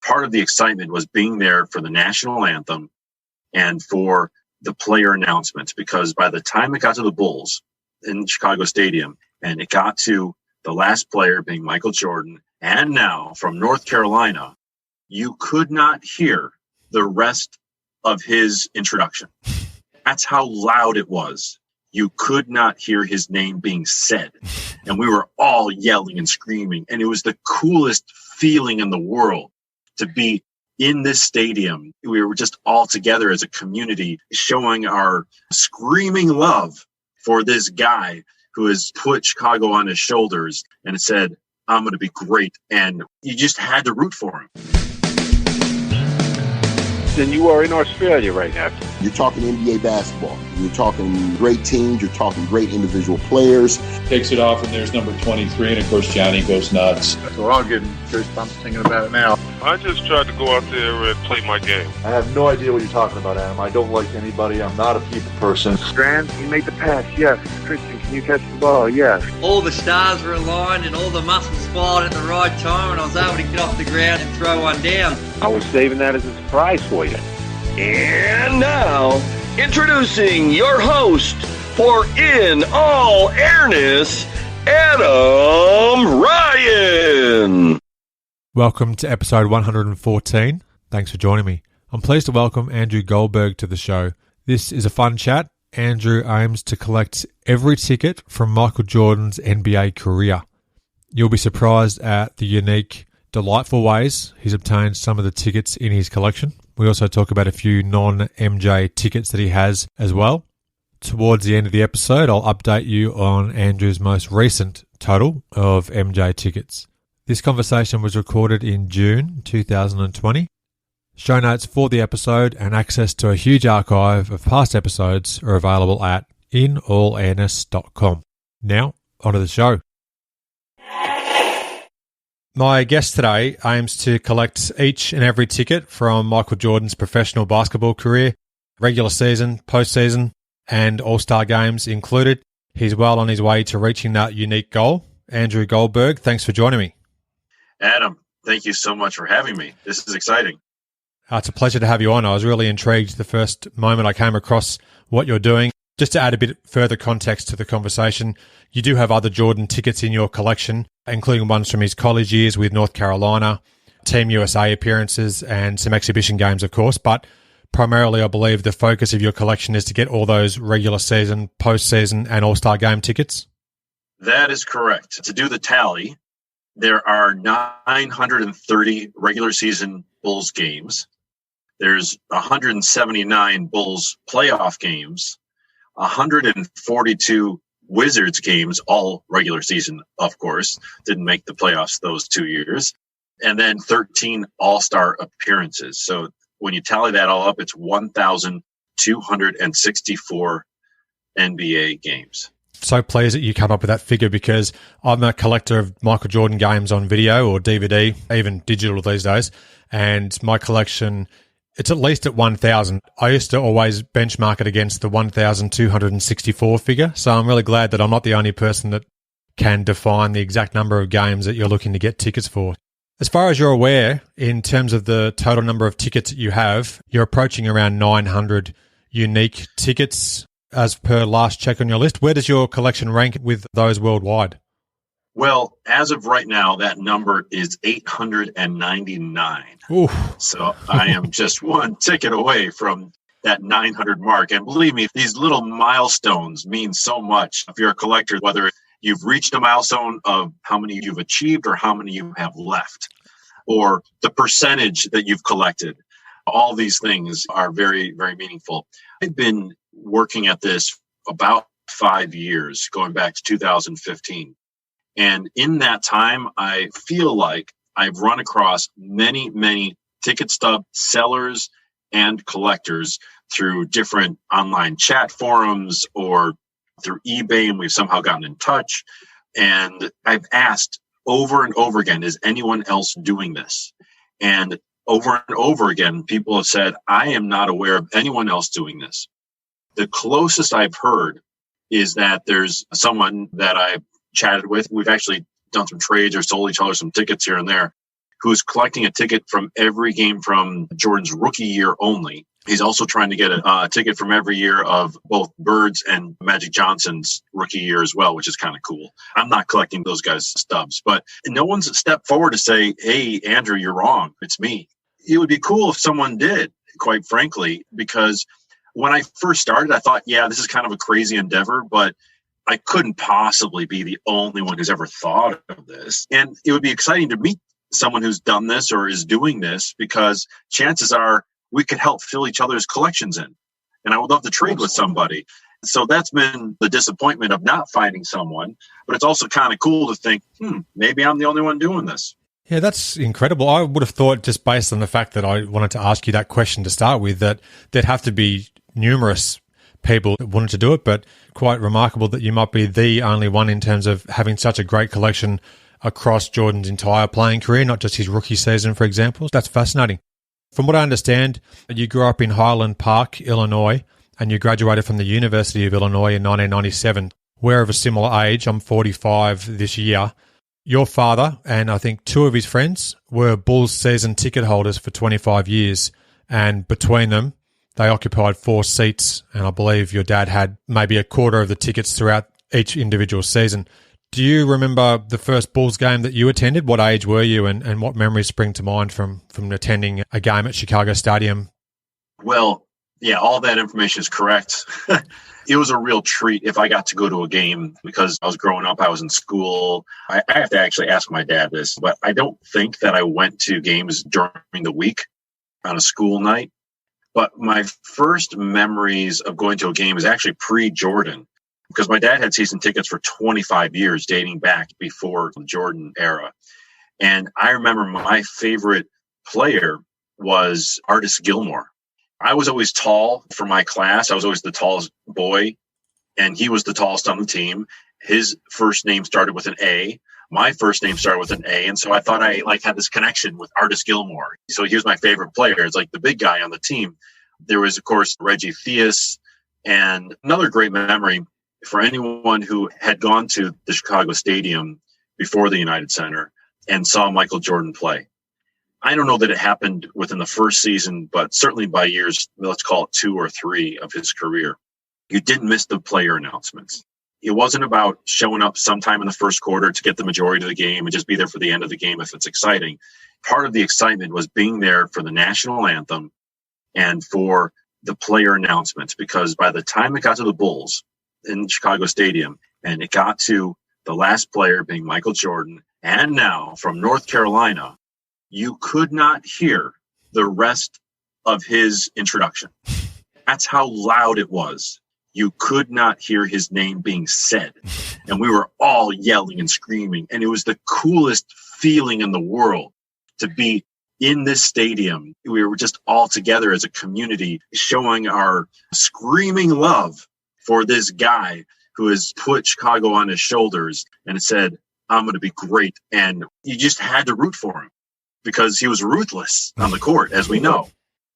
part of the excitement was being there for the national anthem and for the player announcements, because by the time it got to the Bulls in Chicago Stadium and it got to the last player being Michael Jordan, and now from North Carolina, you could not hear the rest of his introduction. That's how loud it was. You could not hear his name being said. And we were all yelling and screaming. And it was the coolest feeling in the world to be in this stadium. We were just all together as a community showing our screaming love for this guy who has put Chicago on his shoulders and said, I'm going to be great. And you just had to root for him. And you are in Australia right now. You're talking NBA basketball. You're talking great teams. You're talking great individual players. Takes it off, and there's number 23, and of course Johnny goes nuts. We're all getting goosebumps thinking about it now. I just tried to go out there and play my game. I have no idea what you're talking about, Adam. I don't like anybody. I'm not a people person. Strand, you made the pass. Yes. Christian, can you catch the ball? Yes. All the stars were aligned and all the muscles fired at the right time, and I was able to get off the ground and throw one down. I was saving that as a surprise for you. And now, introducing your host for In All Airness, Adam Ryan. Welcome to episode 114. Thanks for joining me. I'm pleased to welcome Andrew Goldberg to the show. This is a fun chat. Andrew aims to collect every ticket from Michael Jordan's NBA career. You'll be surprised at the unique, delightful ways he's obtained some of the tickets in his collection. We also talk about a few non-MJ tickets that he has as well. Towards the end of the episode, I'll update you on Andrew's most recent total of MJ tickets. This conversation was recorded in June 2020. Show notes for the episode and access to a huge archive of past episodes are available at inallairness.com. Now, onto the show. My guest today aims to collect each and every ticket from Michael Jordan's professional basketball career, regular season, postseason, and All-Star games included. He's well on his way to reaching that unique goal. Andrew Goldberg, thanks for joining me. Adam, thank you so much for having me. This is exciting. It's a pleasure to have you on. I was really intrigued the first moment I came across what you're doing. Just to add a bit further context to the conversation, you do have other Jordan tickets in your collection, including ones from his college years with North Carolina, Team USA appearances, and some exhibition games, of course. But primarily, I believe the focus of your collection is to get all those regular season, postseason, and All-Star game tickets. That is correct. To do the tally, there are 930 regular season Bulls games. There's 179 Bulls playoff games, 142 Wizards games, all regular season, of course, didn't make the playoffs those 2 years, and then 13 All-Star appearances. So when you tally that all up, it's 1,264 NBA games. So pleased that you come up with that figure because I'm a collector of Michael Jordan games on video or DVD, even digital these days, and my collection, it's at least at 1,000. I used to always benchmark it against the 1,264 figure, so I'm really glad that I'm not the only person that can define the exact number of games that you're looking to get tickets for. As far as you're aware, in terms of the total number of tickets that you have, you're approaching around 900 unique tickets as per last check on your list. Where does your collection rank with those worldwide? Well, as of right now, that number is 899. Oof. So I am just one ticket away from that 900 mark. And believe me, these little milestones mean so much. If you're a collector, whether you've reached a milestone of how many you've achieved or how many you have left, or the percentage that you've collected, all these things are very, very meaningful. I've been working at this about 5 years, going back to 2015. And in that time, I feel like I've run across many, many ticket stub sellers and collectors through different online chat forums or through eBay, and we've somehow gotten in touch. And I've asked over and over again, is anyone else doing this? And over and over again, people have said, I am not aware of anyone else doing this. The closest I've heard is that there's someone that I've chatted with. We've actually done some trades or sold each other some tickets here and there. who's collecting a ticket from every game from Jordan's rookie year only. He's also trying to get a ticket from every year of both Bird's and Magic Johnson's rookie year as well, which is kind of cool. I'm not collecting those guys' stubs, but no one's stepped forward to say, hey, Andrew, you're wrong. It's me. It would be cool if someone did, quite frankly, because when I first started, I thought, yeah, this is kind of a crazy endeavor, but I couldn't possibly be the only one who's ever thought of this. And it would be exciting to meet someone who's done this or is doing this, because chances are we could help fill each other's collections in. And I would love to trade with somebody. So that's been the disappointment of not finding someone. But it's also kind of cool to think, maybe I'm the only one doing this. Yeah, that's incredible. I would have thought, just based on the fact that I wanted to ask you that question to start with, that there'd have to be numerous people that wanted to do it, but quite remarkable that you might be the only one in terms of having such a great collection across Jordan's entire playing career, not just his rookie season, for example. That's fascinating. From what I understand, you grew up in Highland Park, Illinois, and you graduated from the University of Illinois in 1997. We're of a similar age. I'm 45 this year. Your father and I think two of his friends were Bulls season ticket holders for 25 years, and between them, they occupied 4 seats, and I believe your dad had maybe a quarter of the tickets throughout each individual season. Do you remember the first Bulls game that you attended? What age were you, and what memories spring to mind from attending a game at Chicago Stadium? Well, yeah, all that information is correct. It was a real treat if I got to go to a game, because I was growing up, I was in school. I have to actually ask my dad this, but I don't think that I went to games during the week on a school night. But my first memories of going to a game is actually pre-Jordan, because my dad had season tickets for 25 years, dating back before the Jordan era. And I remember my favorite player was Artis Gilmore. I was always tall for my class. I was always the tallest boy, and he was the tallest on the team. His first name started with an A. My first name started with an A, and so I thought I had this connection with Artis Gilmore. So he was my favorite player. It's like the big guy on the team. There was, of course, Reggie Theus, and another great memory for anyone who had gone to the Chicago Stadium before the United Center and saw Michael Jordan play. I don't know that it happened within the first season, but certainly by years, let's call it 2 or 3 of his career. You didn't miss the player announcements. It wasn't about showing up sometime in the first quarter to get the majority of the game and just be there for the end of the game if it's exciting. Part of the excitement was being there for the national anthem and for the player announcements, because by the time it got to the Bulls in Chicago Stadium and it got to the last player being Michael Jordan, and now from North Carolina, you could not hear the rest of his introduction. That's how loud it was. You could not hear his name being said. And we were all yelling and screaming. And it was the coolest feeling in the world to be in this stadium. We were just all together as a community, showing our screaming love for this guy who has put Chicago on his shoulders and said, I'm going to be great. And you just had to root for him because he was ruthless on the court, as we know.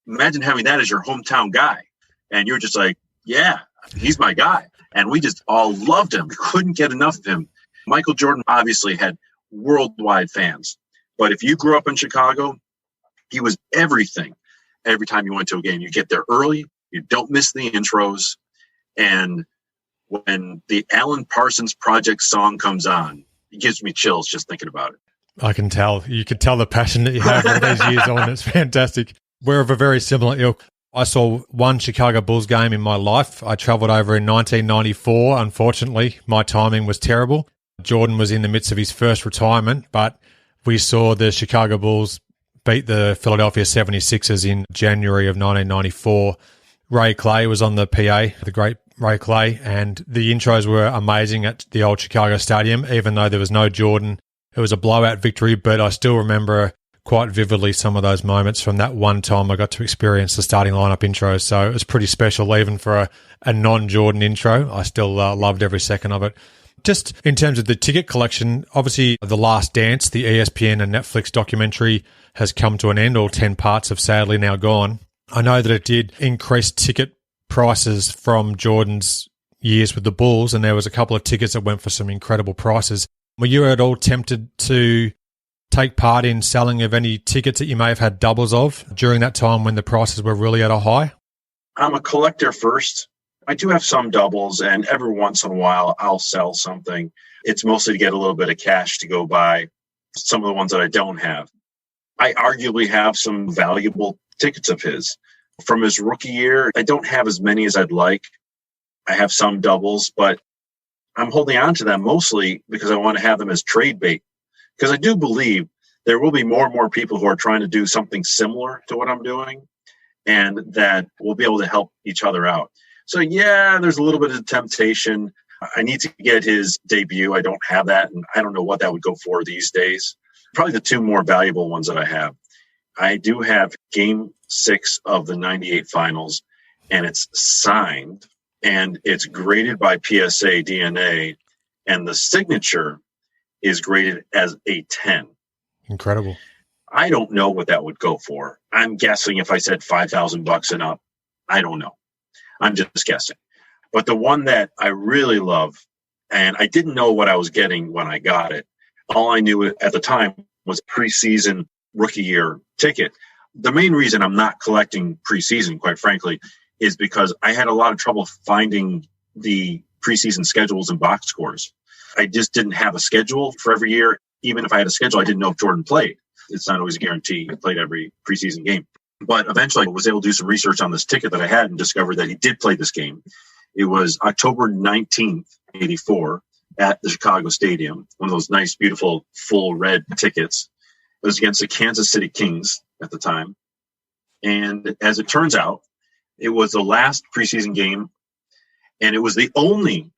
Imagine having that as your hometown guy. And you're just like, yeah, he's my guy. And we just all loved him. We couldn't get enough of him. Michael Jordan obviously had worldwide fans. But if you grew up in Chicago, he was everything. Every time you went to a game, you get there early. You don't miss the intros. And when the Alan Parsons Project song comes on, it gives me chills just thinking about it. I can tell. You could tell the passion that you have all these years on. It's fantastic. We're of a very similar ilk. I saw one Chicago Bulls game in my life. I traveled over in 1994. Unfortunately, my timing was terrible. Jordan was in the midst of his first retirement, but we saw the Chicago Bulls beat the Philadelphia 76ers in January of 1994. Ray Clay was on the PA, the great Ray Clay, and the intros were amazing at the old Chicago Stadium, even though there was no Jordan. It was a blowout victory, but I still remember quite vividly some of those moments from that one time I got to experience the starting lineup intro. So it was pretty special, even for a non-Jordan intro. I still loved every second of it. Just in terms of the ticket collection, obviously The Last Dance, the ESPN and Netflix documentary, has come to an end. All 10 parts have sadly now gone. I know that it did increase ticket prices from Jordan's years with the Bulls, and there was a couple of tickets that went for some incredible prices. Were you at all tempted to take part in selling of any tickets that you may have had doubles of during that time when the prices were really at a high? I'm a collector first. I do have some doubles, and every once in a while I'll sell something. It's mostly to get a little bit of cash to go buy some of the ones that I don't have. I arguably have some valuable tickets of his. From his rookie year, I don't have as many as I'd like. I have some doubles, but I'm holding on to them mostly because I want to have them as trade bait. Because I do believe there will be more and more people who are trying to do something similar to what I'm doing, and that we'll be able to help each other out. So yeah, there's a little bit of temptation. I need to get his debut. I don't have that, and I don't know what that would go for these days. Probably the two more valuable ones that I have. I do have Game 6 of the 98 finals, and it's signed, and it's graded by PSA DNA, and the signature is graded as a 10. Incredible. I don't know what that would go for. I'm guessing if I said $5,000 and up, I don't know. I'm just guessing. But the one that I really love, and I didn't know what I was getting when I got it. All I knew at the time was a preseason rookie year ticket. The main reason I'm not collecting preseason, quite frankly, is because I had a lot of trouble finding the preseason schedules and box scores. I just didn't have a schedule for every year. Even if I had a schedule, I didn't know if Jordan played. It's not always a guarantee he played every preseason game. But eventually I was able to do some research on this ticket that I had and discovered that he did play this game. It was October 19th, 84 at the Chicago Stadium, one of those nice, beautiful, full red tickets. It was against the Kansas City Kings at the time. And as it turns out, it was the last preseason game, and it was the only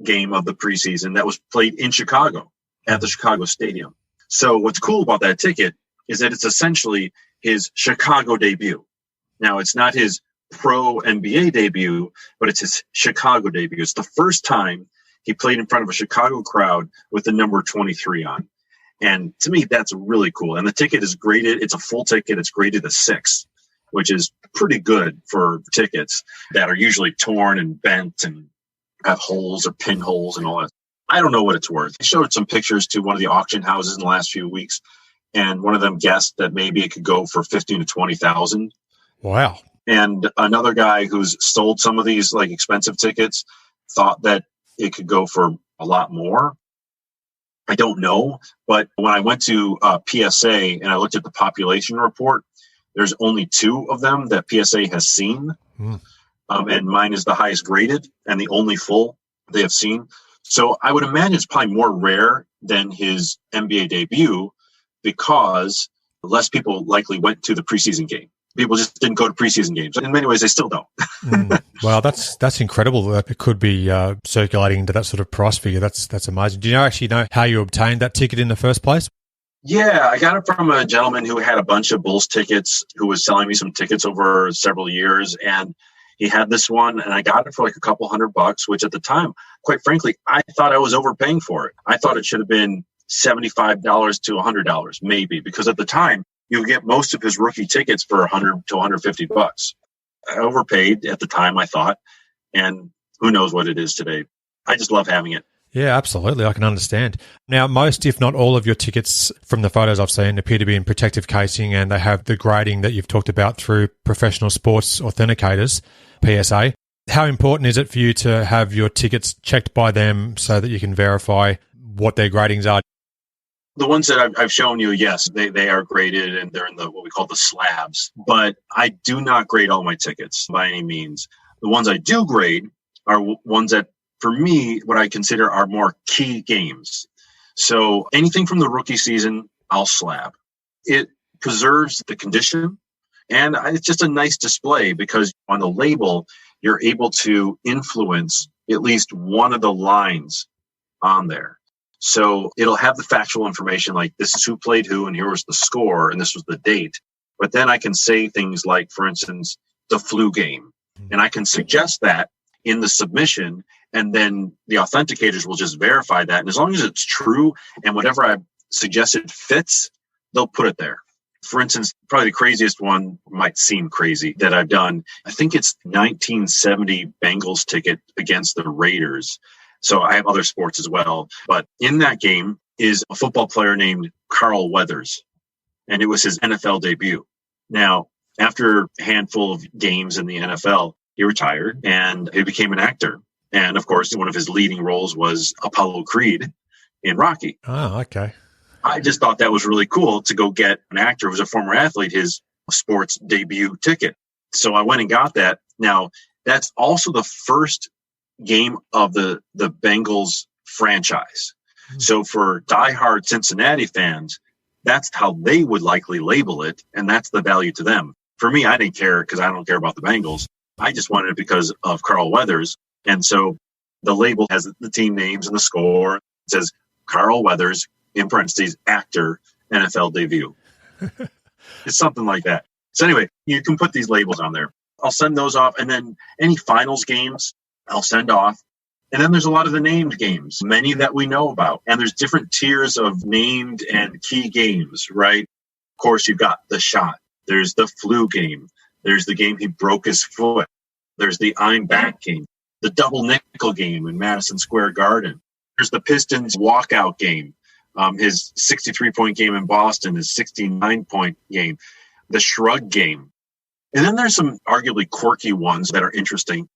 game of the preseason that was played in Chicago at the Chicago Stadium. So what's cool about that ticket is that it's essentially his Chicago debut. Now, it's not his pro NBA debut, but it's his Chicago debut. It's the first time he played in front of a Chicago crowd with the number 23 on. And to me, that's really cool. And the ticket is graded. It's a full ticket. It's graded a 6, which is pretty good for tickets that are usually torn and bent and have holes or pinholes and all that. I don't know what it's worth. I showed some pictures to one of the auction houses in the last few weeks, and one of them guessed that maybe it could go for 15 to 20,000. Wow. And another guy who's sold some of these like expensive tickets thought that it could go for a lot more. I don't know, but when I went to PSA and I looked at the population report, there's only 2 of them that PSA has seen. And mine is the highest graded and the only full they have seen. So I would imagine it's probably more rare than his NBA debut because less people likely went to the preseason game. People just didn't go to preseason games. In many ways, they still don't. Well, that's incredible that it could be circulating to that sort of price figure. That's amazing. Do you actually know how you obtained that ticket in the first place? Yeah, I got it from a gentleman who had a bunch of Bulls tickets who was selling me some tickets over several years. And he had this one, and I got it for like a couple $100, which at the time, quite frankly, I thought I was overpaying for it. I thought it should have been $75 to $100, maybe, because at the time, you get most of his rookie tickets for $100 to $150. I overpaid at the time, I thought, and who knows what it is today. I just love having it. Yeah, absolutely. I can understand. Now, most, if not all of your tickets from the photos I've seen appear to be in protective casing, and they have the grading that you've talked about through Professional Sports Authenticators, PSA. How important is it for you to have your tickets checked by them so that you can verify what their gradings are? The ones that I've shown you, yes, they are graded and they're in the what we call the slabs. But I do not grade all my tickets by any means. The ones I do grade are ones that, for me, what I consider are more key games. So anything from the rookie season, I'll slab. It preserves the condition, and it's just a nice display because on the label, you're able to influence at least one of the lines on there. So it'll have the factual information like this is who played who and here was the score and this was the date. But then I can say things like, for instance, the flu game. And I can suggest that in the submission, and then the authenticators will just verify that. And as long as it's true and whatever I've suggested fits, they'll put it there. For instance, probably the craziest one might seem crazy that I've done. I think it's 1970 Bengals ticket against the Raiders. So I have other sports as well. But in that game is a football player named Carl Weathers, and it was his NFL debut. Now, after a handful of games in the NFL, he retired and he became an actor. And of course, one of his leading roles was Apollo Creed in Rocky. Oh, okay. I just thought that was really cool to go get an actor who's a former athlete his sports debut ticket. So I went and got that. Now, that's also the first game of the Bengals franchise. So for diehard Cincinnati fans, that's how they would likely label it, and that's the value to them. For me, I didn't care because I don't care about the Bengals. I just wanted it because of Carl Weathers. And so the label has the team names and the score. It says Carl Weathers, in parentheses, actor, NFL debut. It's something like that. So anyway, you can put these labels on there. I'll send those off. And then any finals games, I'll send off. And then there's a lot of the named games, many that we know about. And there's different tiers of named and key games, right? Of course, you've got the shot. There's the flu game. There's the game he broke his foot. There's the I'm back game. The double nickel game in Madison Square Garden. There's the Pistons walkout game. His 63-point game in Boston, his 69-point game. The shrug game. And then there's some arguably quirky ones that are interesting.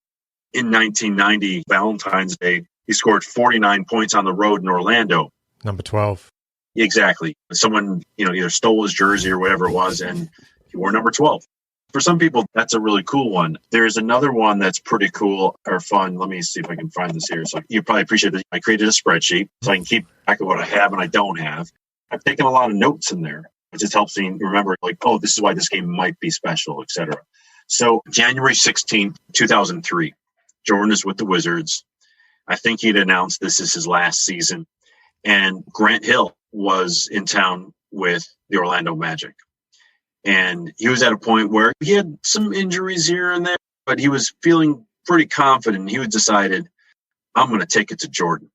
In 1990, Valentine's Day, he scored 49 points on the road in Orlando. Number 12. Exactly. Someone, either stole his jersey or whatever it was, and he wore number 12. For some people, that's a really cool one. There's another one that's pretty cool or fun. Let me see if I can find this here. So you probably appreciate that I created a spreadsheet so I can keep track of what I have and I don't have. I've taken a lot of notes in there. It just helps me remember, this is why this game might be special, etc. So January 16th, 2003, Jordan is with the Wizards. I think he'd announced this is his last season. And Grant Hill was in town with the Orlando Magic. And he was at a point where he had some injuries here and there, but he was feeling pretty confident. He was decided, I'm going to take it to Jordan.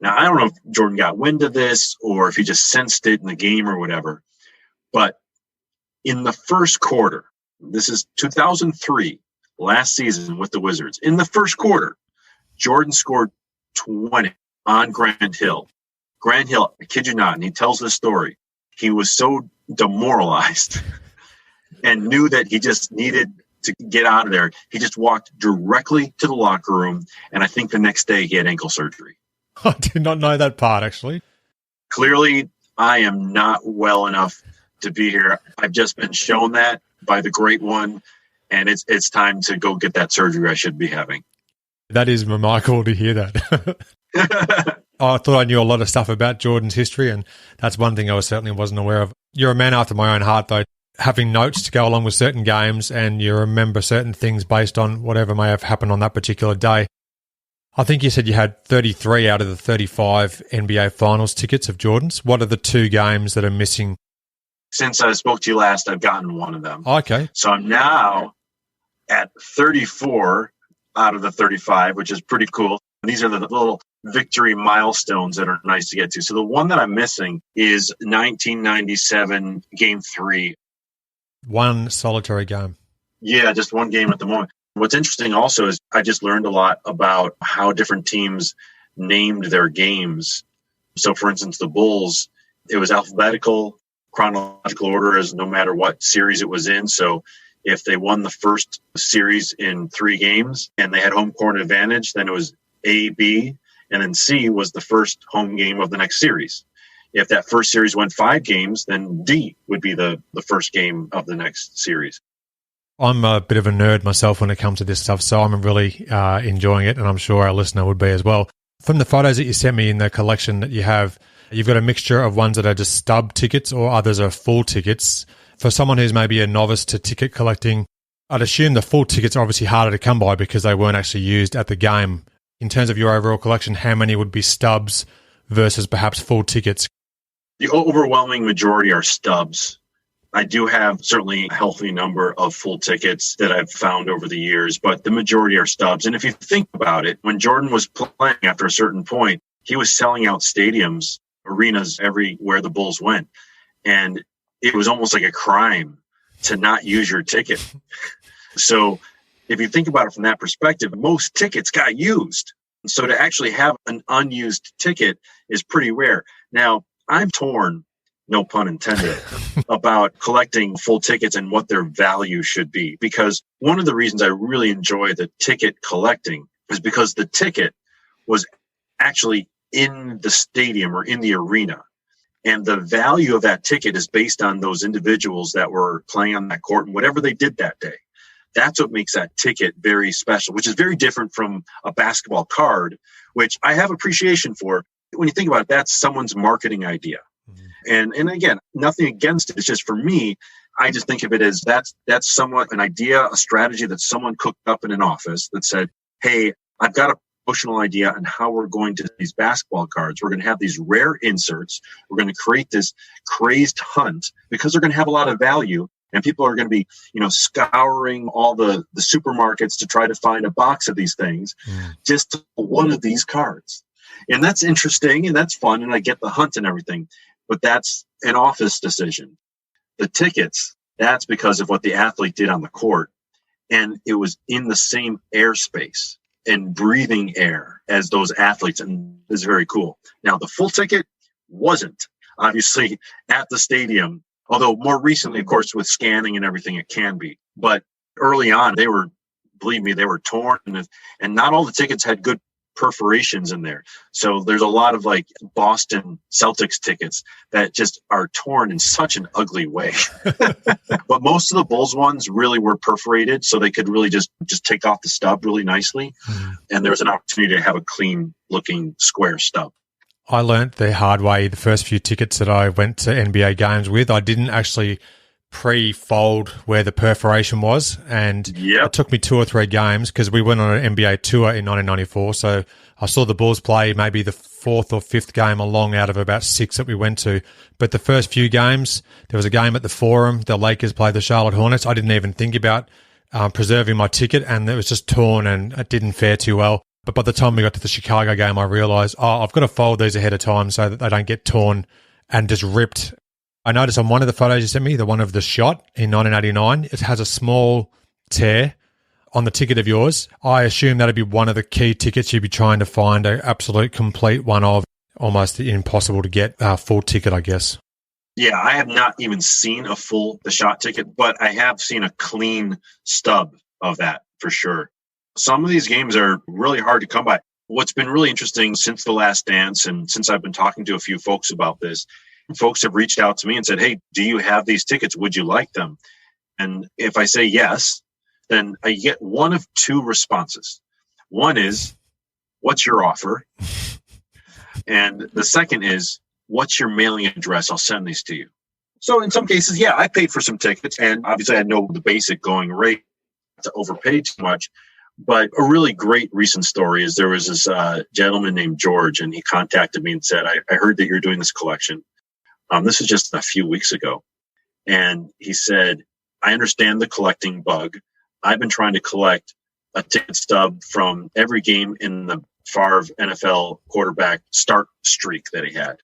Now, I don't know if Jordan got wind of this or if he just sensed it in the game or whatever. But in the first quarter, this is 2003, last season with the Wizards. In the first quarter, Jordan scored 20 on Grant Hill. Grant Hill, I kid you not, and he tells this story. He was so demoralized and knew that he just needed to get out of there. He just walked directly to the locker room, and I think the next day he had ankle surgery. I did not know that part, actually. Clearly, I am not well enough to be here. I've just been shown that by the great one, and it's time to go get that surgery I should be having. That is remarkable to hear that. I thought I knew a lot of stuff about Jordan's history, and that's one thing I certainly wasn't aware of. You're a man after my own heart, though, having notes to go along with certain games, and you remember certain things based on whatever may have happened on that particular day. I think you said you had 33 out of the 35 NBA Finals tickets of Jordan's. What are the two games that are missing? Since I spoke to you last, I've gotten one of them. Okay. So I'm now at 34 out of the 35, which is pretty cool. These are the little victory milestones that are nice to get to. So the one that I'm missing is 1997 Game 3. One solitary game. Yeah, just one game at the moment. What's interesting also is I just learned a lot about how different teams named their games. So, for instance, the Bulls, it was alphabetical, chronological order as no matter what series it was in. So if they won the first series in 3 games and they had home court advantage, then it was A, B, and then C was the first home game of the next series. If that first series went 5 games, then D would be the first game of the next series. I'm a bit of a nerd myself when it comes to this stuff, so I'm really enjoying it, and I'm sure our listener would be as well. From the photos that you sent me in the collection that you have, you've got a mixture of ones that are just stub tickets or others are full tickets. For someone who's maybe a novice to ticket collecting, I'd assume the full tickets are obviously harder to come by because they weren't actually used at the game. In terms of your overall collection, how many would be stubs versus perhaps full tickets? The overwhelming majority are stubs. I do have certainly a healthy number of full tickets that I've found over the years, but the majority are stubs. And if you think about it, when Jordan was playing after a certain point, he was selling out stadiums, arenas everywhere the Bulls went. And it was almost like a crime to not use your ticket. So if you think about it from that perspective, most tickets got used. So to actually have an unused ticket is pretty rare. Now, I'm torn, no pun intended, about collecting full tickets and what their value should be. Because one of the reasons I really enjoy the ticket collecting is because the ticket was actually in the stadium or in the arena. And the value of that ticket is based on those individuals that were playing on that court and whatever they did that day. That's what makes that ticket very special, which is very different from a basketball card, which I have appreciation for. When you think about it, that's someone's marketing idea. And again, nothing against it. It's just for me, I just think of it as that's somewhat an idea, a strategy that someone cooked up in an office that said, hey, I've got a promotional idea on how we're going to these basketball cards. We're going to have these rare inserts. We're going to create this crazed hunt because they're going to have a lot of value. And people are going to be, scouring all the supermarkets to try to find a box of these things, just one of these cards. And that's interesting and that's fun. And I get the hunt and everything. But that's an office decision. The tickets, that's because of what the athlete did on the court. And it was in the same airspace and breathing air as those athletes. And it's very cool. Now, the full ticket wasn't obviously at the stadium, although more recently, of course, with scanning and everything, it can be. But early on, believe me, they were torn. And not all the tickets had good perforations in there. So there's a lot of like Boston Celtics tickets that just are torn in such an ugly way. But most of the Bulls ones really were perforated, so they could really just take off the stub really nicely. And there was an opportunity to have a clean looking square stub. I learnt the hard way the first few tickets that I went to NBA games with. I didn't actually pre-fold where the perforation was, and it took me 2 or 3 games because we went on an NBA tour in 1994. So I saw the Bulls play maybe the 4th or 5th game along out of about 6 that we went to. But the first few games, there was a game at the Forum. The Lakers played the Charlotte Hornets. I didn't even think about preserving my ticket, and it was just torn and it didn't fare too well. But by the time we got to the Chicago game, I realized, I've got to fold these ahead of time so that they don't get torn and just ripped. I noticed on one of the photos you sent me, the one of the shot in 1989, it has a small tear on the ticket of yours. I assume that'd be one of the key tickets you'd be trying to find an absolute complete one of. Almost impossible to get a full ticket, I guess. Yeah, I have not even seen the shot ticket, but I have seen a clean stub of that for sure. Some of these games are really hard to come by. What's been really interesting since The Last Dance and since I've been talking to a few folks about this, folks have reached out to me and said, hey, do you have these tickets? Would you like them? And if I say yes, then I get one of 2 responses. One is, what's your offer? And the second is, what's your mailing address? I'll send these to you. So in some cases, yeah, I paid for some tickets, and obviously I know the basic going rate to overpay too much. But a really great recent story is there was this gentleman named George, and he contacted me and said, I heard that you're doing this collection. This is just a few weeks ago. And he said, I understand the collecting bug. I've been trying to collect a ticket stub from every game in the Favre NFL quarterback start streak that he had.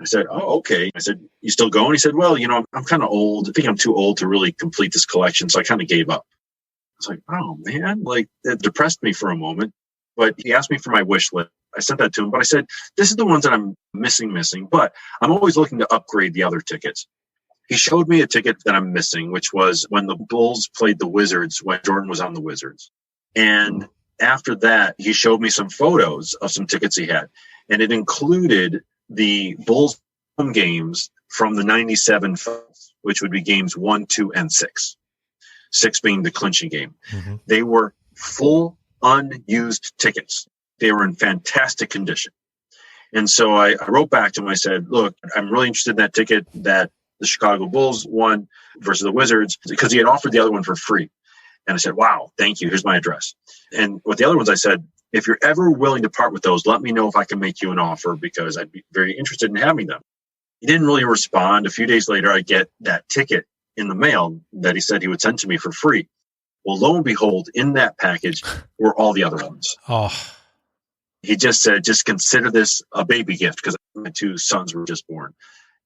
I said, oh, okay. I said, you still going? He said, well, I'm kind of old. I think I'm too old to really complete this collection. So I kind of gave up. I was like, oh, man, it depressed me for a moment. But he asked me for my wish list. I sent that to him. But I said, this is the ones that I'm missing. But I'm always looking to upgrade the other tickets. He showed me a ticket that I'm missing, which was when the Bulls played the Wizards, when Jordan was on the Wizards. And after that, he showed me some photos of some tickets he had. And it included the Bulls home games from the 97 finals, which would be games 1, 2, and 6. 6 being the clinching game. Mm-hmm. They were full unused tickets. They were in fantastic condition. And so I wrote back to him. I said, look, I'm really interested in that ticket that the Chicago Bulls won versus the Wizards, because he had offered the other one for free. And I said, wow, thank you. Here's my address. And with the other ones, I said, if you're ever willing to part with those, let me know if I can make you an offer, because I'd be very interested in having them. He didn't really respond. A few days later, I get that ticket in the mail that he said he would send to me for free. Well, lo and behold, in that package were all the other ones. Oh. He just said, just consider this a baby gift, because my 2 sons were just born.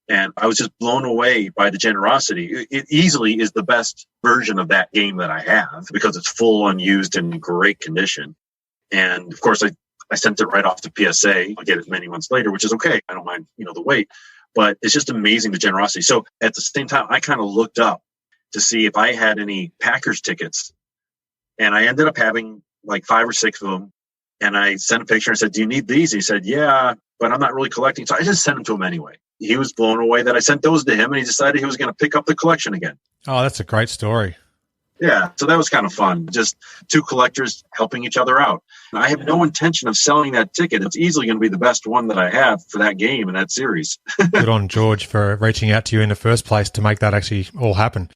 And I was just blown away by the generosity. It easily is the best version of that game that I have, because it's full, unused, and in great condition. And of course, I sent it right off to PSA. I'll get it many months later, which is okay. I don't mind, the wait. But it's just amazing, the generosity. So at the same time, I kind of looked up to see if I had any Packers tickets. And I ended up having like 5 or 6 of them. And I sent a picture and said, do you need these? He said, yeah, but I'm not really collecting. So I just sent them to him anyway. He was blown away that I sent those to him, and he decided he was going to pick up the collection again. Oh, that's a great story. Yeah, so that was kind of fun. Just 2 collectors helping each other out. And I have no intention of selling that ticket. It's easily going to be the best one that I have for that game and that series. Good on George for reaching out to you in the first place to make that actually all happen.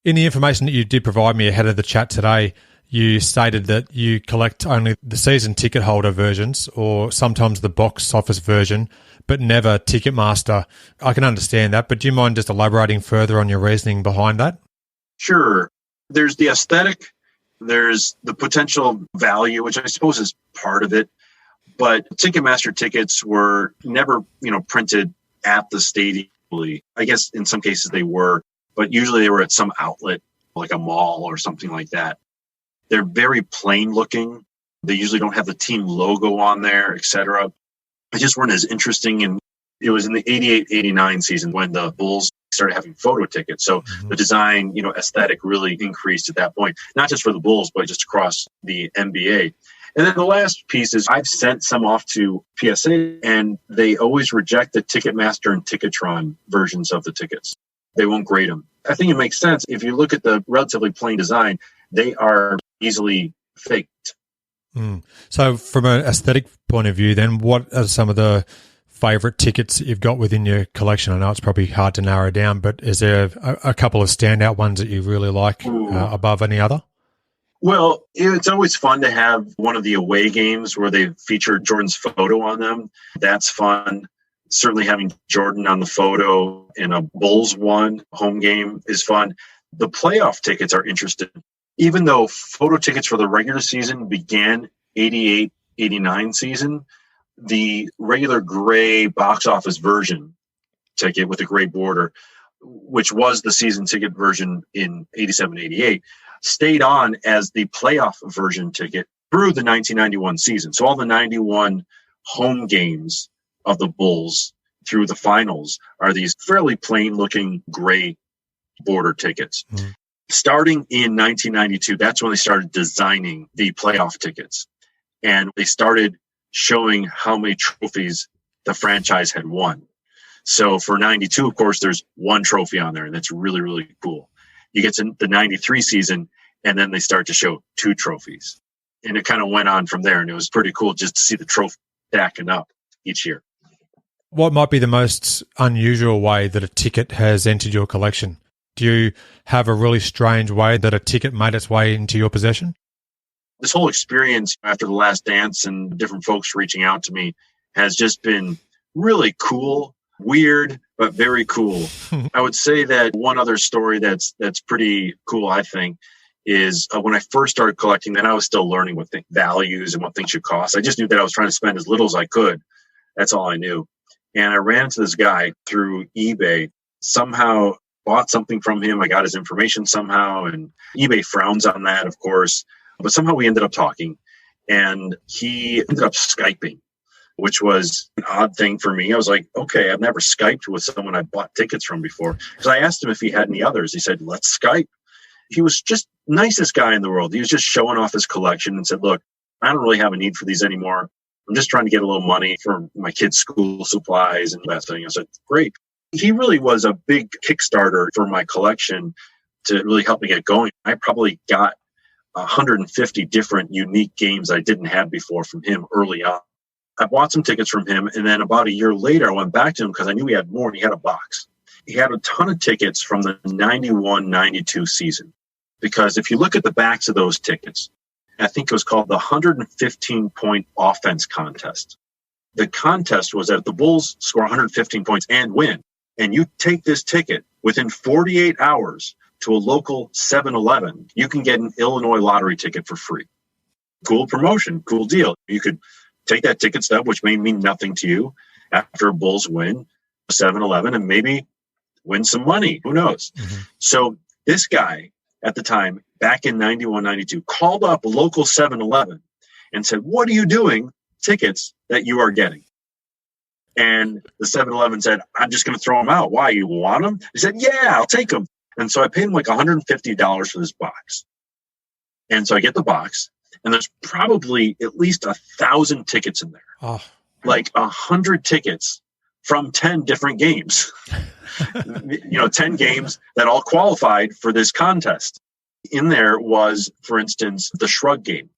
In the information that you did provide me ahead of the chat today, you stated that you collect only the season ticket holder versions or sometimes the box office version, but never Ticketmaster. I can understand that, but do you mind just elaborating further on your reasoning behind that? Sure. There's the aesthetic, there's the potential value, which I suppose is part of it, but Ticketmaster tickets were never, printed at the stadium. I guess in some cases they were, but usually they were at some outlet, like a mall or something like that. They're very plain looking. They usually don't have the team logo on there, etc. They just weren't as interesting. And it was in the 88-89 season when the Bulls started having photo tickets. So the design, aesthetic really increased at that point, not just for the Bulls, but just across the NBA. And then the last piece is I've sent some off to PSA, and they always reject the Ticketmaster and Ticketron versions of the tickets. They won't grade them. I think it makes sense. If you look at the relatively plain design, they are easily faked. So from an aesthetic point of view, then what are some of the favorite tickets that you've got within your collection? I know it's probably hard to narrow down, but is there a couple of standout ones that you really like above any other? Well, it's always fun to have one of the away games where they feature Jordan's photo on them. That's fun. Certainly having Jordan on the photo in a Bulls one home game is fun. The playoff tickets are interesting. Even though photo tickets for the regular season began 88-89 season, the regular gray box office version ticket with the gray border, which was the season ticket version in 87-88, stayed on as the playoff version ticket through the 1991 season. So all the 91 home games of the Bulls through the finals are these fairly plain looking gray border tickets. Starting in 1992, that's when they started designing the playoff tickets. And they started showing how many trophies the franchise had won. So for 92, of course, there's 1 trophy on there, and that's really, really cool. You get to the 93 season, and then they start to show 2 trophies. And it kind of went on from there, and it was pretty cool just to see the trophy stacking up each year. What might be the most unusual way that a ticket has entered your collection? Do you have a really strange way that a ticket made its way into your possession? This whole experience after The Last Dance and different folks reaching out to me has just been really cool, weird, but very cool. I would say that one other story that's pretty cool, I think, is when I first started collecting, then I was still learning what values and what things should cost. I just knew that I was trying to spend as little as I could. That's all I knew. And I ran into this guy through eBay, somehow bought something from him. I got his information somehow, and eBay frowns on that, of course. But somehow we ended up talking, and he ended up Skyping, which was an odd thing for me. I was like, okay, I've never Skyped with someone I bought tickets from before. Because I asked him if he had any others. He said, let's Skype. He was just nicest guy in the world. He was just showing off his collection and said, look, I don't really have a need for these anymore. I'm just trying to get a little money for my kids' school supplies and that thing. I said, great. He really was a big Kickstarter for my collection to really help me get going. I probably got 150 different unique games I didn't have before from him early on. I bought some tickets from him, and then about a year later, I went back to him because I knew he had more, and he had a box. He had a ton of tickets from the 91-92 season, because if you look at the backs of those tickets, I think it was called the 115-point offense contest. The contest was that if the Bulls score 115 points and win, and you take this ticket within 48 hours to a local 7-Eleven, you can get an Illinois lottery ticket for free. Cool promotion, cool deal. You could take that ticket stub, which may mean nothing to you, after a Bulls win, 7-Eleven, and maybe win some money. Who knows? Mm-hmm. So this guy at the time, back in 91, 92, called up a local 7-Eleven and said, what are you doing tickets that you are getting. And the 7-Eleven said, I'm just going to throw them out. Why? You want them? He said, yeah, I'll take them. And so I paid him like $150 for this box. And so I get the box, and there's probably at least 1,000 tickets in there. Oh. Like 100 tickets from 10 different games. 10 games that all qualified for this contest. In there was, for instance, the Shrug game.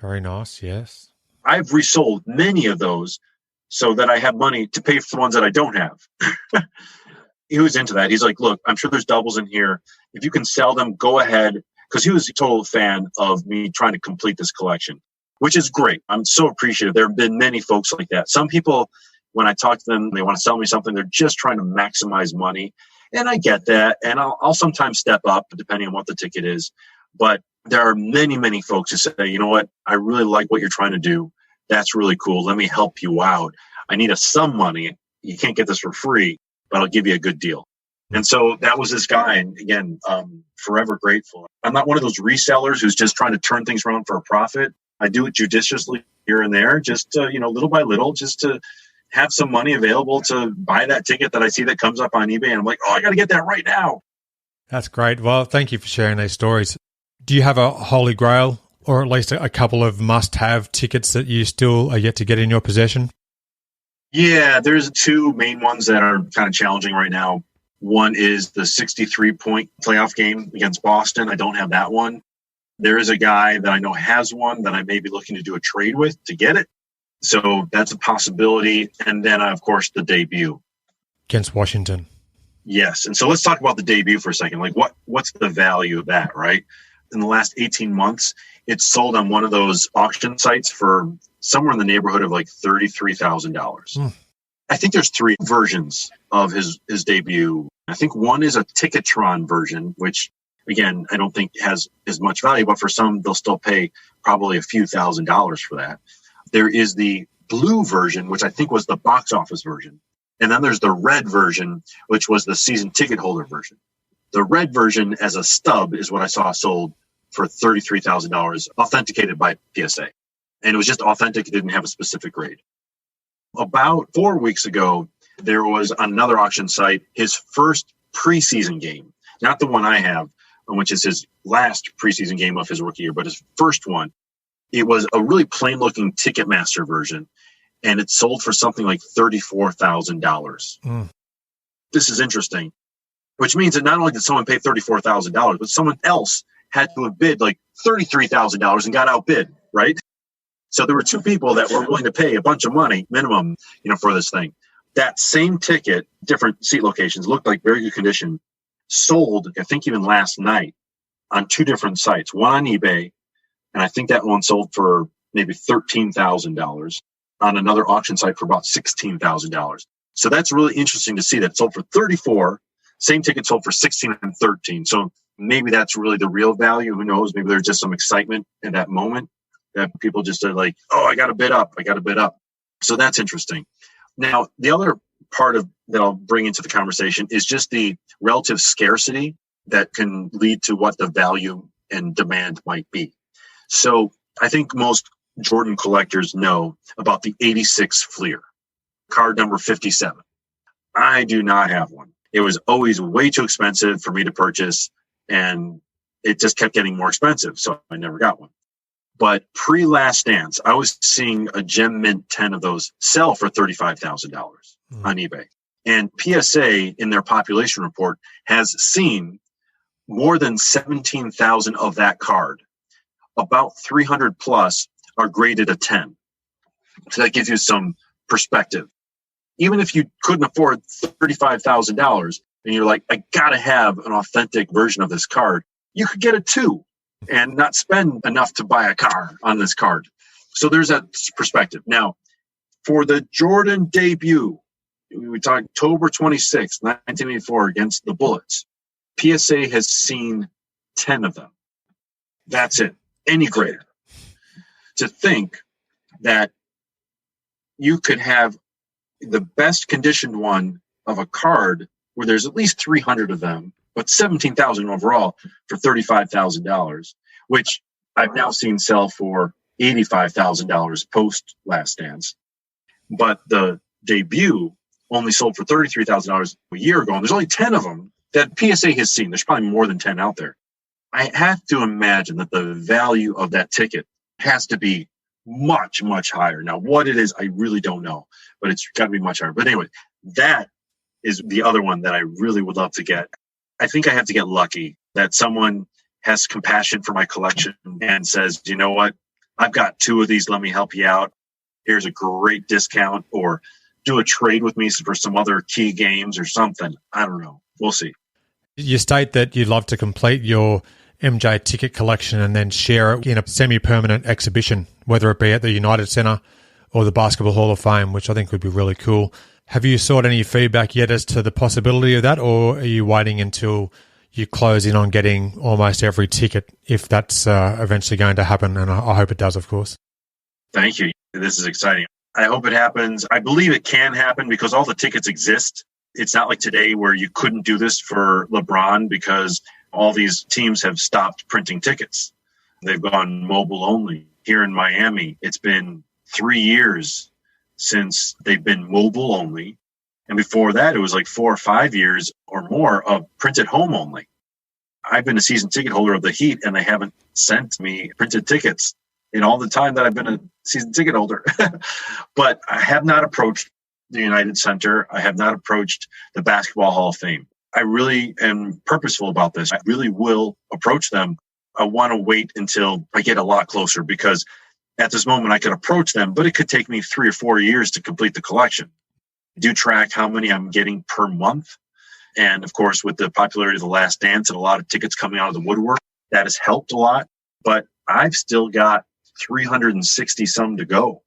Very nice, yes. I've resold many of those so that I have money to pay for the ones that I don't have. He was into that. He's like, look, I'm sure there's doubles in here. If you can sell them, go ahead. Because he was a total fan of me trying to complete this collection, which is great. I'm so appreciative. There have been many folks like that. Some people, when I talk to them, they want to sell me something. They're just trying to maximize money. And I get that. And I'll sometimes step up depending on what the ticket is. But there are many, many folks who say, you know what? I really like what you're trying to do. That's really cool. Let me help you out. I need some money. You can't get this for free, but I'll give you a good deal. And so that was this guy. And again, forever grateful. I'm not one of those resellers who's just trying to turn things around for a profit. I do it judiciously here and there, just little by little, just to have some money available to buy that ticket that I see that comes up on eBay. And I'm like, oh, I got to get that right now. That's great. Well, thank you for sharing these stories. Do you have a holy grail, or at least a couple of must-have tickets that you still are yet to get in your possession? Yeah, there's two main ones that are kind of challenging right now. One is the 63-point playoff game against Boston. I don't have that one. There is a guy that I know has one that I may be looking to do a trade with to get it. So that's a possibility. And then, of course, the debut. Against Washington. Yes. And so let's talk about the debut for a second. Like, what's the value of that, right? In the last 18 months, it's sold on one of those auction sites for somewhere in the neighborhood of like $33,000. I think there's 3 versions of his debut. I think one is a Ticketron version, which, again, I don't think has as much value, but for some, they'll still pay probably a few $1,000s for that. There is the blue version, which I think was the box office version. And then there's the red version, which was the season ticket holder version. The red version as a stub is what I saw sold for $33,000, authenticated by PSA. And it was just authentic. It didn't have a specific grade. About 4 weeks ago, there was another auction site, his first preseason game, not the one I have, which is his last preseason game of his rookie year, but his first one. It was a really plain-looking Ticketmaster version, and it sold for something like $34,000. This is interesting, which means that not only did someone pay $34,000, but someone else had to have bid like $33,000 and got outbid, right? So there were 2 people that were willing to pay a bunch of money minimum, for this thing. That same ticket, different seat locations, looked like very good condition, sold, I think even last night, on 2 different sites. One on eBay, and I think that one sold for maybe $13,000 on another auction site for about $16,000. So that's really interesting to see that it sold for $34,000. Same ticket sold for $16,000 and $13,000. So maybe that's really the real value. Who knows? Maybe there's just some excitement in that moment that people just are like, oh, I got to bid up. So that's interesting. Now, the other part of that I'll bring into the conversation is just the relative scarcity that can lead to what the value and demand might be. So I think most Jordan collectors know about the 86 Fleer, card number 57. I do not have one. It was always way too expensive for me to purchase, and it just kept getting more expensive, so I never got one. But pre-Last Dance, I was seeing a Gem Mint 10 of those sell for $35,000 on eBay. And PSA, in their population report, has seen more than 17,000 of that card. About 300 plus are graded a 10. So that gives you some perspective. Even if you couldn't afford $35,000 and you're like, I got to have an authentic version of this card, you could get a 2 and not spend enough to buy a car on this card. So there's that perspective. Now, for the Jordan debut, we talked October 26, 1984 against the Bullets. PSA has seen 10 of them. That's it. Any greater. To think that you could have the best conditioned one of a card where there's at least 300 of them, but 17,000 overall for $35,000, which I've now seen sell for $85,000 post Last Dance. But the debut only sold for $33,000 a year ago, and there's only 10 of them that PSA has seen. There's probably more than 10 out there. I have to imagine that the value of that ticket has to be much, much higher. Now, what it is, I really don't know, but it's got to be much higher. But anyway, that is the other one that I really would love to get. I think I have to get lucky that someone has compassion for my collection and says, you know what, I've got 2 of these. Let me help you out. Here's a great discount, or do a trade with me for some other key games or something. I don't know. We'll see. You state that you'd love to complete your MJ ticket collection and then share it in a semi-permanent exhibition, whether it be at the United Center or the Basketball Hall of Fame, which I think would be really cool. Have you sought any feedback yet as to the possibility of that, or are you waiting until you close in on getting almost every ticket, if that's eventually going to happen? And I hope it does, of course. Thank you. This is exciting. I hope it happens. I believe it can happen because all the tickets exist. It's not like today where you couldn't do this for LeBron because all these teams have stopped printing tickets. They've gone mobile only. Here in Miami, it's been 3 years since they've been mobile only. And before that, it was like 4 or 5 years or more of printed home only. I've been a season ticket holder of the Heat, and they haven't sent me printed tickets in all the time that I've been a season ticket holder. But I have not approached the United Center. I have not approached the Basketball Hall of Fame. I really am purposeful about this. I really will approach them. I want to wait until I get a lot closer, because at this moment I could approach them, but it could take me 3 or 4 years to complete the collection. I do track how many I'm getting per month. And of course, with the popularity of The Last Dance and a lot of tickets coming out of the woodwork, that has helped a lot. But I've still got 360 some to go.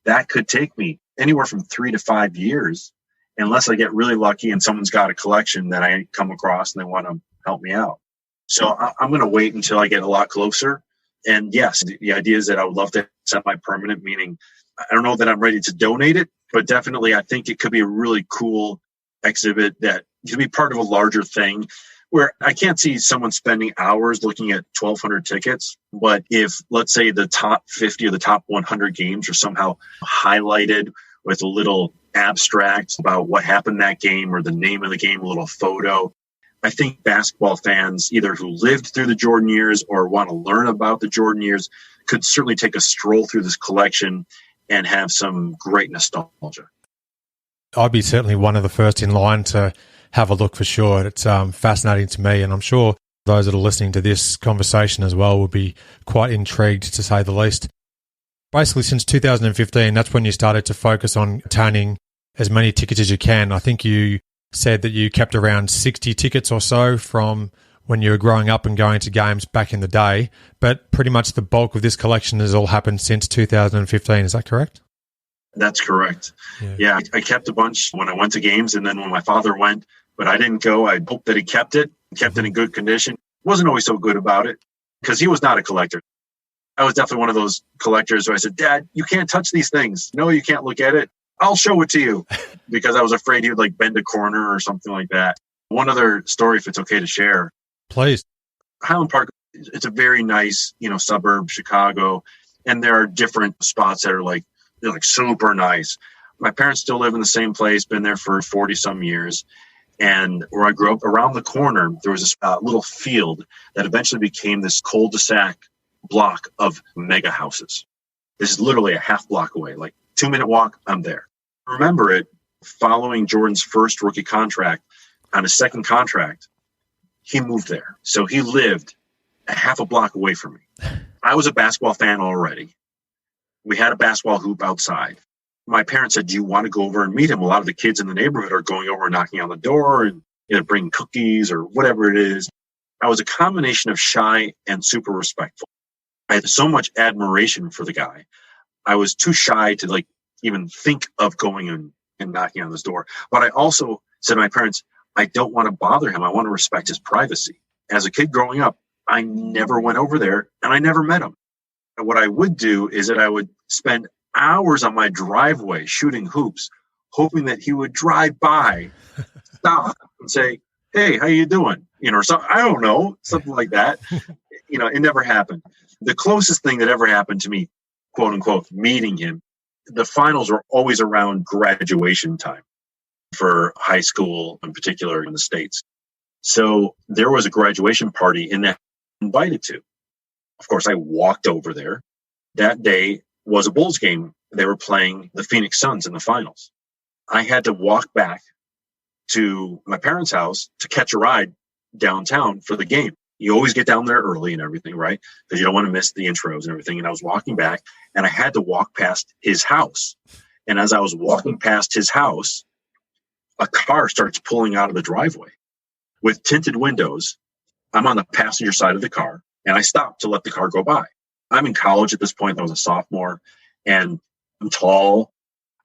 That could take me anywhere from 3 to 5 years, unless I get really lucky and someone's got a collection that I come across and they want to help me out. So I'm going to wait until I get a lot closer. And yes, the idea is that I would love to semi-permanent, meaning I don't know that I'm ready to donate it, but definitely I think it could be a really cool exhibit that could be part of a larger thing, where I can't see someone spending hours looking at 1,200 tickets. But if, let's say, the top 50 or the top 100 games are somehow highlighted with a little abstract about what happened that game or the name of the game, a little photo, I think basketball fans, either who lived through the Jordan years or want to learn about the Jordan years, could certainly take a stroll through this collection and have some great nostalgia. I'd be certainly one of the first in line to have a look for sure. It's fascinating to me, and I'm sure those that are listening to this conversation as well will be quite intrigued, to say the least. Basically, since 2015, that's when you started to focus on obtaining as many tickets as you can. I think you said that you kept around 60 tickets or so from when you were growing up and going to games back in the day, but pretty much the bulk of this collection has all happened since 2015. Is that correct? That's correct. Yeah, I kept a bunch when I went to games, and then when my father went, but I didn't go. I hoped that he kept it it in good condition. Wasn't always so good about it because he was not a collector. I was definitely one of those collectors who I said, Dad, you can't touch these things. No, you can't look at it. I'll show it to you, because I was afraid he would like bend a corner or something like that. One other story, if it's okay to share. Please. Highland Park, it's a very nice, suburb, Chicago. And there are different spots that are they're super nice. My parents still live in the same place, been there for 40 some years. And where I grew up, around the corner, there was this little field that eventually became this cul-de-sac block of mega houses. This is literally a half block away, 2-minute walk, I'm there. I remember it following Jordan's first rookie contract. On his second contract, he moved there. So he lived a half a block away from me. I was a basketball fan already. We had a basketball hoop outside. My parents said, do you want to go over and meet him? A lot of the kids in the neighborhood are going over and knocking on the door and bring cookies or whatever it is. I was a combination of shy and super respectful. I had so much admiration for the guy. I was too shy to even think of going and knocking on his door. But I also said to my parents, I don't want to bother him. I want to respect his privacy. As a kid growing up, I never went over there and I never met him. And what I would do is that I would spend hours on my driveway shooting hoops, hoping that he would drive by, stop and say, hey, how you doing? Or something. I don't know, something like that. It never happened. The closest thing that ever happened to me quote unquote, meeting him. The finals were always around graduation time for high school, in particular in the States. So there was a graduation party in that I was invited to. Of course, I walked over there. That day was a Bulls game. They were playing the Phoenix Suns in the finals. I had to walk back to my parents' house to catch a ride downtown for the game. You always get down there early and everything, right? Because you don't want to miss the intros and everything. And I was walking back, and I had to walk past his house. And as I was walking past his house, a car starts pulling out of the driveway with tinted windows. I'm on the passenger side of the car, and I stopped to let the car go by. I'm in college at this point. I was a sophomore, and I'm tall.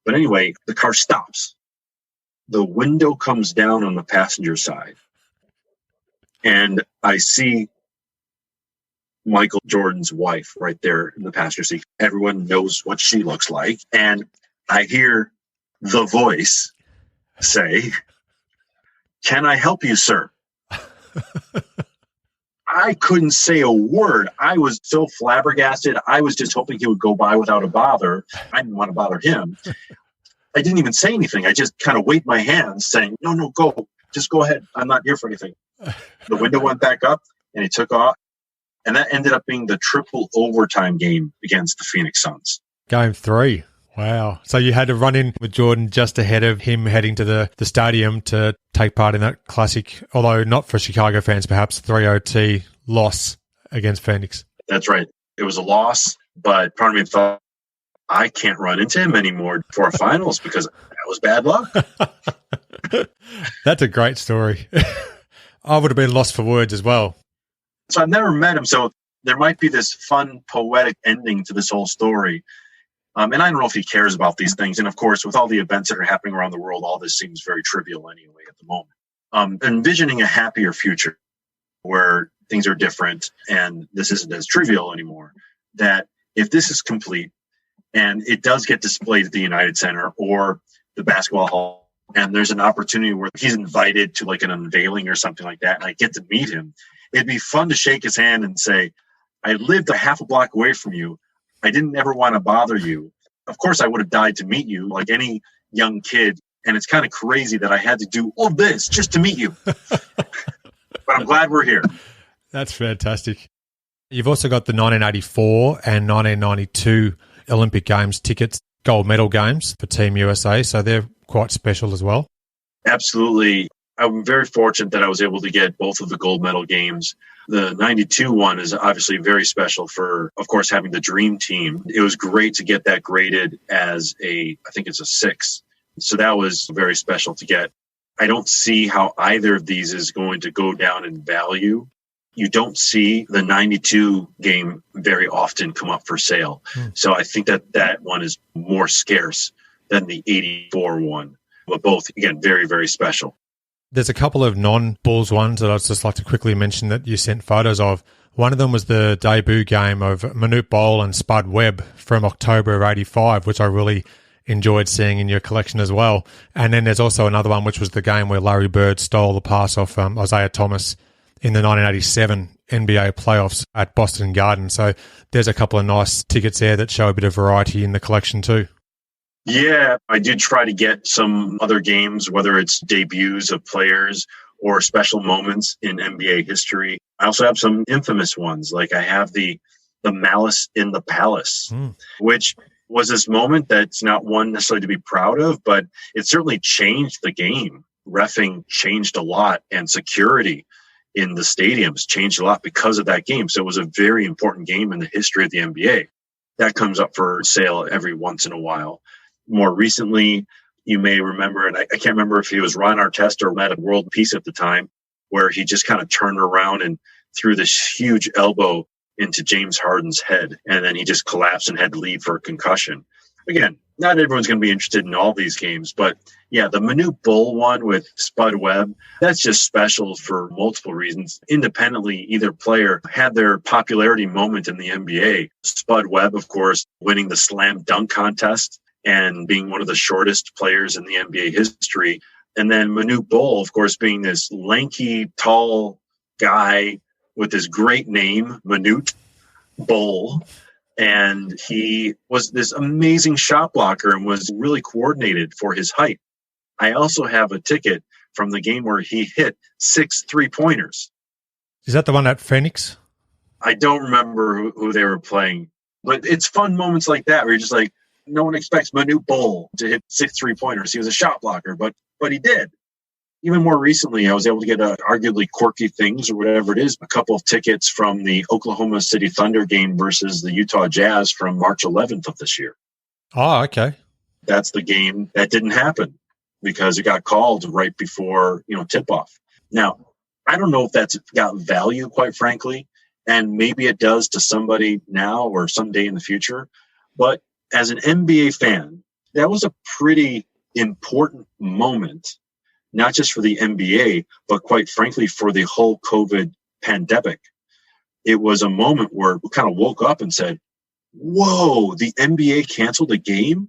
But anyway, the car stops. The window comes down on the passenger side, and I see Michael Jordan's wife right there in the passenger seat. Everyone knows what she looks like. And I hear the voice say, "Can I help you, sir?" I couldn't say a word. I was so flabbergasted. I was just hoping he would go by without a bother. I didn't want to bother him. I didn't even say anything. I just kind of waved my hands saying, no, go. Just go ahead. I'm not here for anything. The window went back up, and he took off. And that ended up being the triple overtime game against the Phoenix Suns. Game 3. Wow. So you had to run in with Jordan just ahead of him heading to the stadium to take part in that classic, although not for Chicago fans, perhaps 3-0 loss against Phoenix. That's right. It was a loss, but part of me thought, I can't run into him anymore for finals because that was bad luck. That's a great story. I would have been lost for words as well. So I've never met him. So there might be this fun, poetic ending to this whole story. And I don't know if he cares about these things. And of course, with all the events that are happening around the world, all this seems very trivial anyway at the moment. Envisioning a happier future where things are different and this isn't as trivial anymore, that if this is complete and it does get displayed at the United Center or the basketball hall, and there's an opportunity where he's invited to like an unveiling or something like that, and I get to meet him, it'd be fun to shake his hand and say, I lived a half a block away from you. I didn't ever want to bother you. Of course, I would have died to meet you like any young kid. And it's kind of crazy that I had to do all this just to meet you. But I'm glad we're here. That's fantastic. You've also got the 1984 and 1992 Olympic Games tickets, gold medal games for Team USA. So they're quite special as well. Absolutely. I'm very fortunate that I was able to get both of the gold medal games. The 92 one is obviously very special for, of course, having the dream team. It was great to get that graded as I think it's a 6. So that was very special to get. I don't see how either of these is going to go down in value. You don't see the 92 game very often come up for sale. So I think that one is more scarce than the 84 one. But both, again, very, very special. There's a couple of non-Bulls ones that I'd just like to quickly mention that you sent photos of. One of them was the debut game of Manute Bol and Spud Webb from October of 85, which I really enjoyed seeing in your collection as well. And then there's also another one, which was the game where Larry Bird stole the pass off Isaiah Thomas in the 1987 NBA playoffs at Boston Garden. So there's a couple of nice tickets there that show a bit of variety in the collection too. Yeah, I did try to get some other games, whether it's debuts of players or special moments in NBA history. I also have some infamous ones. Like I have the Malice in the Palace, which was this moment that's not one necessarily to be proud of, but it certainly changed the game. Reffing changed a lot, and security in the stadiums changed a lot because of that game. So it was a very important game in the history of the NBA. That comes up for sale every once in a while. More recently, you may remember, and I can't remember if he was Ron Artest or Matt World Peace at the time, where he just kind of turned around and threw this huge elbow into James Harden's head, and then he just collapsed and had to leave for a concussion. Again, not everyone's going to be interested in all these games, but yeah, the Manute Bol one with Spud Webb, that's just special for multiple reasons. Independently, either player had their popularity moment in the NBA. Spud Webb, of course, winning the slam dunk contest and being one of the shortest players in the NBA history. And then Manute Bol, of course, being this lanky, tall guy with this great name, Manute Bol. And he was this amazing shot blocker and was really coordinated for his height. I also have a ticket from the game where he hit 6 3-pointers. Is that the one at Phoenix? I don't remember who they were playing, but it's fun moments like that where you're just like, no one expects Manute Bol to hit 6 3-pointers. He was a shot blocker, but he did. Even more recently, I was able to get arguably quirky things or whatever it is, a couple of tickets from the Oklahoma City Thunder game versus the Utah Jazz from March 11th of this year. Oh, okay. That's the game that didn't happen because it got called right before, tip-off. Now, I don't know if that's got value, quite frankly, and maybe it does to somebody now or someday in the future. But as an NBA fan, that was a pretty important moment, not just for the NBA, but quite frankly, for the whole COVID pandemic. It was a moment where we kind of woke up and said, whoa, the NBA canceled a game?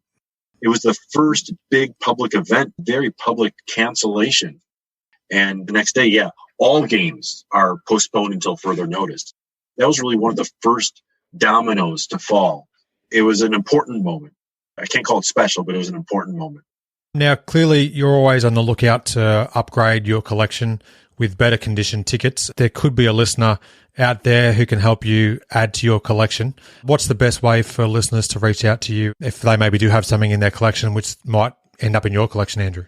It was the first big public event, very public cancellation. And the next day, all games are postponed until further notice. That was really one of the first dominoes to fall. It was an important moment. I can't call it special, but it was an important moment. Now, clearly, you're always on the lookout to upgrade your collection with better condition tickets. There could be a listener out there who can help you add to your collection. What's the best way for listeners to reach out to you if they maybe do have something in their collection which might end up in your collection, Andrew?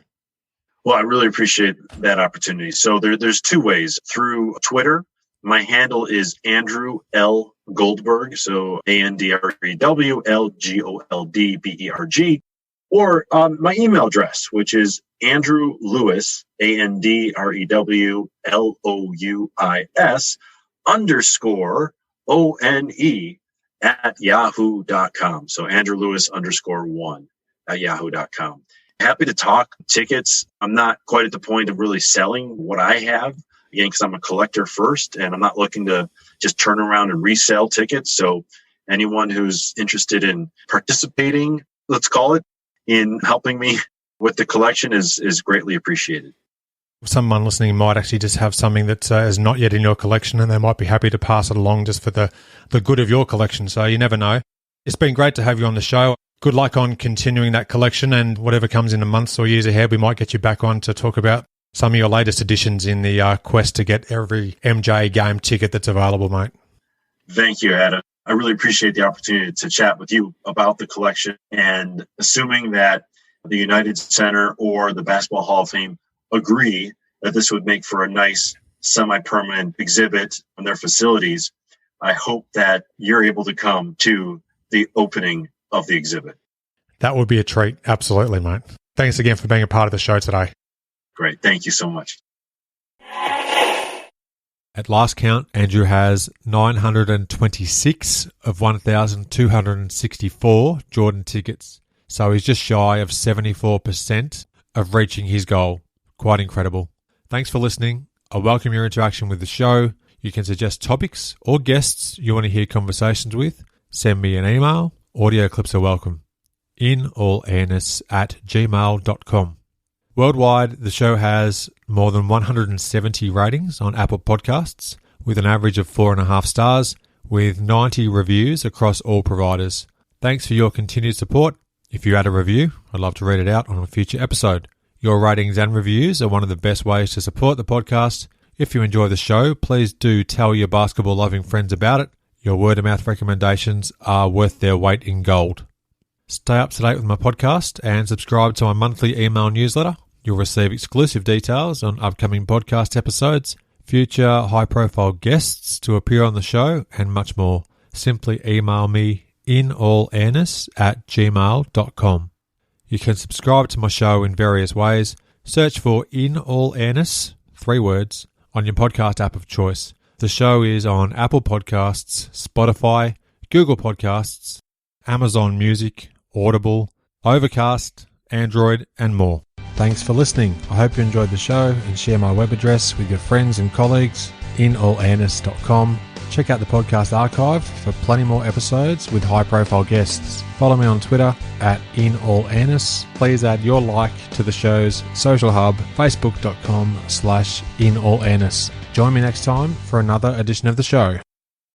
Well, I really appreciate that opportunity. So there's 2 ways. Through Twitter, my handle is Andrew L. Goldberg, so AndrewLGoldberg, or my email address, which is Andrew Lewis, AndrewLouis _ONE at yahoo.com. So Andrew Lewis _1 at yahoo.com. Happy to talk tickets. I'm not quite at the point of really selling what I have, again, because I'm a collector first, and I'm not looking to just turn around and resell tickets. So anyone who's interested in participating, let's call it, in helping me with the collection is greatly appreciated. Someone listening might actually just have something that is not yet in your collection, and they might be happy to pass it along just for the good of your collection. So you never know. It's been great to have you on the show. Good luck on continuing that collection, and whatever comes in the months or years ahead, we might get you back on to talk about some of your latest additions in the quest to get every MJ game ticket that's available, mate. Thank you, Adam. I really appreciate the opportunity to chat with you about the collection, and assuming that the United Center or the Basketball Hall of Fame agree that this would make for a nice semi-permanent exhibit on their facilities, I hope that you're able to come to the opening of the exhibit. That would be a treat. Absolutely, mate. Thanks again for being a part of the show today. Great. Thank you so much. At last count, Andrew has 926 of 1,264 Jordan tickets. So he's just shy of 74% of reaching his goal. Quite incredible. Thanks for listening. I welcome your interaction with the show. You can suggest topics or guests you want to hear conversations with. Send me an email. Audio clips are welcome. inallairness@gmail.com. Worldwide, the show has more than 170 ratings on Apple Podcasts, with an average of 4.5 stars, with 90 reviews across all providers. Thanks for your continued support. If you add a review, I'd love to read it out on a future episode. Your ratings and reviews are one of the best ways to support the podcast. If you enjoy the show, please do tell your basketball-loving friends about it. Your word-of-mouth recommendations are worth their weight in gold. Stay up to date with my podcast and subscribe to my monthly email newsletter. You'll receive exclusive details on upcoming podcast episodes, future high-profile guests to appear on the show, and much more. Simply email me inallairness@gmail.com. You can subscribe to my show in various ways. Search for In All Airness, 3 words, on your podcast app of choice. The show is on Apple Podcasts, Spotify, Google Podcasts, Amazon Music, Audible, Overcast, Android, and more. Thanks for listening. I hope you enjoyed the show, and share my web address with your friends and colleagues, inallairness.com. Check out the podcast archive for plenty more episodes with high-profile guests. Follow me on Twitter @inallairness. Please add your like to the show's social hub, facebook.com/inallairness. Join me next time for another edition of the show.